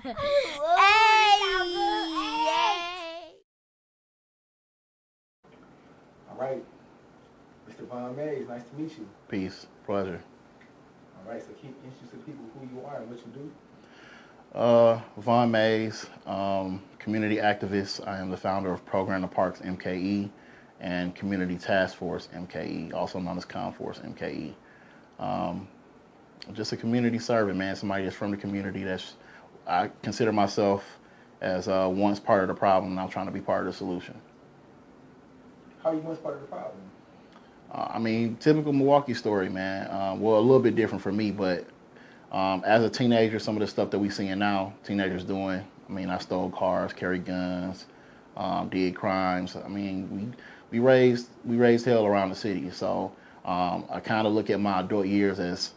All right, Mr. Vaun Mays, nice to meet you. Peace, pleasure. All right, so keep introducing people who you are and what you do. Vaun Mays, community activist. I am the founder of Program the Parks MKE and Community Task Force MKE, also known as Comforce MKE. Just a community servant, man. Somebody that's from the community. I consider myself as once part of the problem, and I'm trying to be part of the solution. How are you once part of the problem? I mean, typical Milwaukee story, man. Well, a little bit different for me, but as a teenager, some of the stuff that we seeing now, teenagers doing. I mean, I stole cars, carried guns, did crimes. I mean, we raised hell around the city. So I kind of look at my adult years as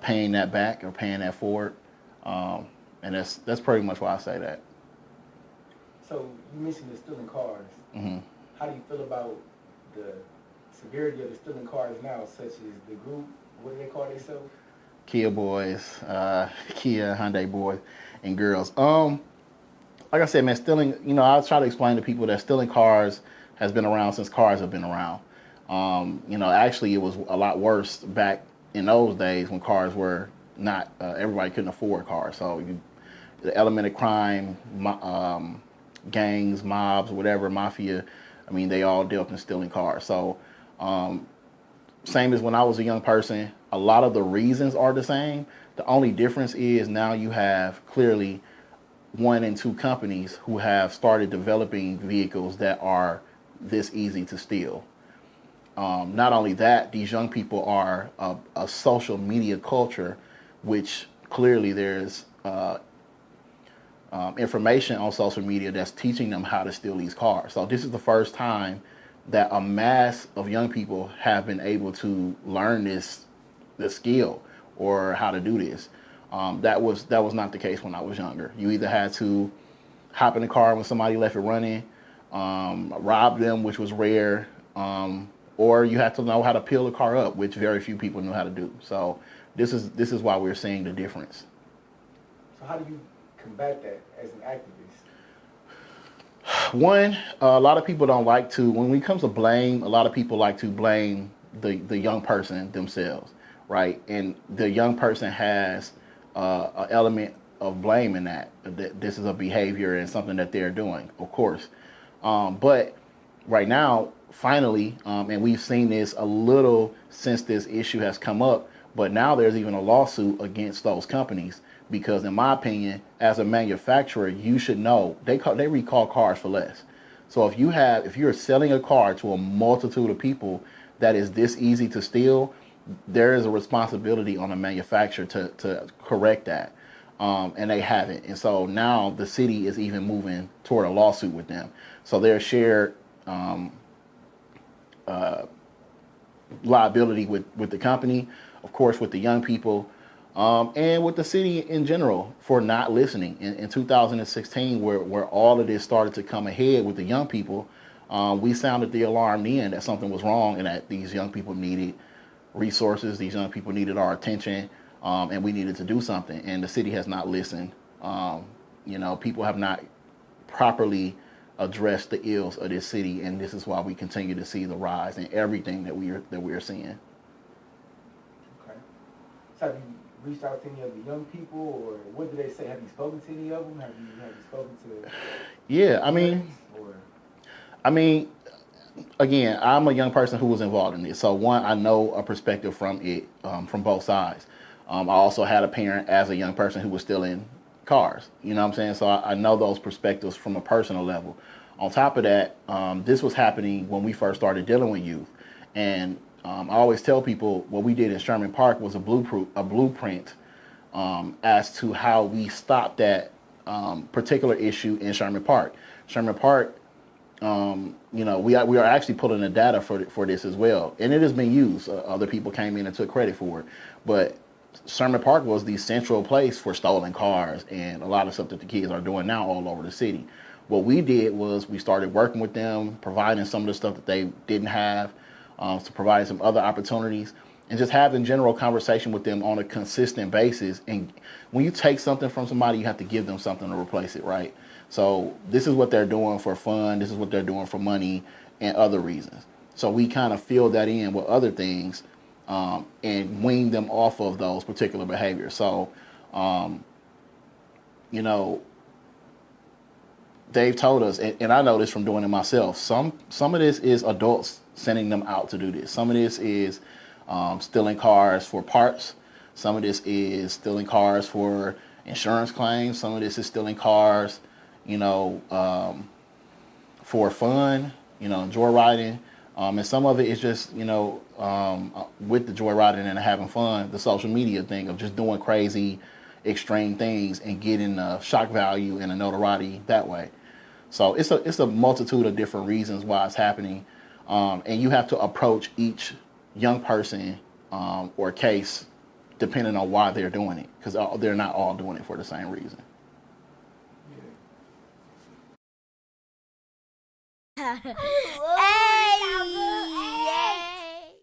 paying that back or paying that forward, and that's pretty much why I say that. So you mentioned the stealing cars. Mm-hmm. How do you feel about the severity of the stealing cars now, such as the group? What do they call themselves? Kia boys, Kia, Hyundai boys, and girls. Like I said, man, stealing, I try to explain to people that stealing cars has been around since cars have been around. Actually, it was a lot worse back in those days when cars were not, everybody couldn't afford cars. So the element of crime, gangs, mobs, whatever, mafia, I mean, they all dealt in stealing cars. So same as when I was a young person, a lot of the reasons are the same. The only difference is now you have clearly 1 and 2 companies who have started developing vehicles that are this easy to steal. Not only that, these young people are a social media culture, which clearly there's information on social media that's teaching them how to steal these cars. So this is the first time that a mass of young people have been able to learn this skill or how to do this. That was not the case when I was younger. You either had to hop in the car when somebody left it running, rob them, which was rare, or you had to know how to peel the car up, which very few people knew how to do. So this is why we're seeing the difference. So how do you combat that as an activist? One, a lot of people don't like to, when it comes to blame, a lot of people like to blame the young person themselves, right? And the young person has an element of blame in that this is a behavior and something that they're doing, of course. But right now, finally, and we've seen this a little since this issue has come up, but now there's even a lawsuit against those companies because, in my opinion, as a manufacturer, you should know they recall cars for less. So if you're selling a car to a multitude of people that is this easy to steal, there is a responsibility on the manufacturer to correct that, and they haven't. And so now the city is even moving toward a lawsuit with them. So there's shared liability with the company, of course, with the young people, and with the city in general for not listening. In 2016, where all of this started to come ahead with the young people, we sounded the alarm then that something was wrong and that these young people needed resources, these young people needed our attention, and we needed to do something. And the city has not listened. People have not properly addressed the ills of this city, and this is why we continue to see the rise in everything that we are seeing. Okay. So have you reached out to any of the young people, or what do they say? Have you spoken to any of them? Have you spoken to? Yeah, I mean, again, I'm a young person who was involved in this. So one, I know a perspective from it, from both sides. I also had a parent as a young person who was still in cars. You know what I'm saying? So I know those perspectives from a personal level. On top of that, this was happening when we first started dealing with youth. And I always tell people what we did in Sherman Park was a blueprint as to how we stopped that particular issue in Sherman Park. Sherman Park, we are actually pulling the data for this as well, and it has been used. Other people came in and took credit for it, but Sherman Park was the central place for stolen cars and a lot of stuff that the kids are doing now all over the city. What we did was we started working with them, providing some of the stuff that they didn't have, so providing some other opportunities. and just having general conversation with them on a consistent basis. And when you take something from somebody, you have to give them something to replace it, right? So this is what they're doing for fun. This is what they're doing for money and other reasons. So we kind of fill that in with other things and wean them off of those particular behaviors. So, you know, Dave told us, and I know this from doing it myself, some of this is adults sending them out to do this. Some of this is stealing cars for parts. Some of this is stealing cars for insurance claims. Some of this is stealing cars, you know, for fun, you know, joyriding. And some of it is just, you know, with the joyriding and having fun, the social media thing of just doing crazy, extreme things and getting a shock value and a notoriety that way. So it's a multitude of different reasons why it's happening. And you have to approach each young person or case depending on why they're doing it, because they're not all doing it for the same reason. Hey!